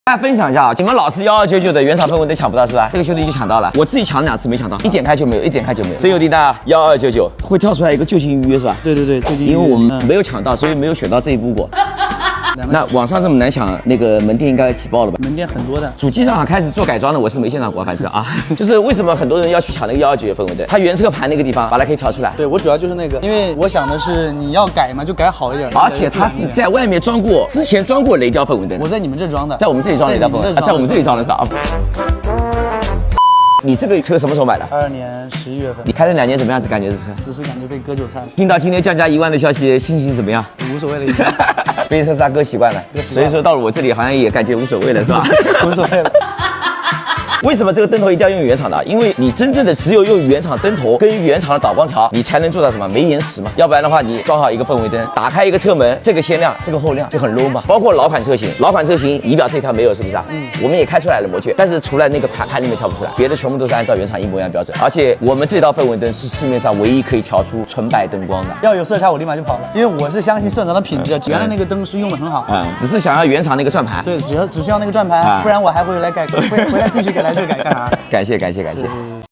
大家分享一下啊，你们老是1299的原厂氛围灯抢不到是吧？这个兄弟就抢到了，我自己抢了2次没抢到，一点开就没有，一点开就没有。真有订单啊，1299会跳出来一个就近预约是吧？对，就近预约。因为我们没有抢到，所以没有选到这一步过。那网上这么难抢，那个门店应该挤爆了吧？门店很多的。主机上开始做改装的，我是没见到过，反正啊，就是为什么很多人要去抢那个129氛围灯？它原车盘那个地方把它可以调出来。对我主要就是那个，因为我想的是你要改嘛，就改好一点。而且它是在外面装过，之前装过雷雕氛围灯。我在你们这装的，在我们这里装雷雕氛围灯，在我们这里装的是啊。你这个车什么时候买的？22年11月份。你开了2年，怎么样子？感觉这车？只是感觉被割韭菜了。听到今天降价1万的消息，心情怎么样？无所谓了已经。被特斯拉割习惯了，所以说到了我这里好像也感觉无所谓了，是吧？无所谓了。为什么这个灯头一定要用原厂的？因为你真正的只有用原厂灯头跟原厂的导光条，你才能做到什么没延时嘛。要不然的话，你装好一个氛围灯，打开一个车门，这个先亮，这个后亮就很 low 嘛。包括老款车型仪表这条没有，是不是啊？我们也开出来了模具，但是除了那个盘里面调不出来，别的全部都是按照原厂一模一样标准。而且我们这套氛围灯是市面上唯一可以调出纯白灯光的。要有色差，我立马就跑了，因为我是相信社长的品质。原来那个灯是用的很好，只是想要原厂那个转盘。对，只是要那个转盘，不然我还会来改，回来继续给来这改干啥？感谢。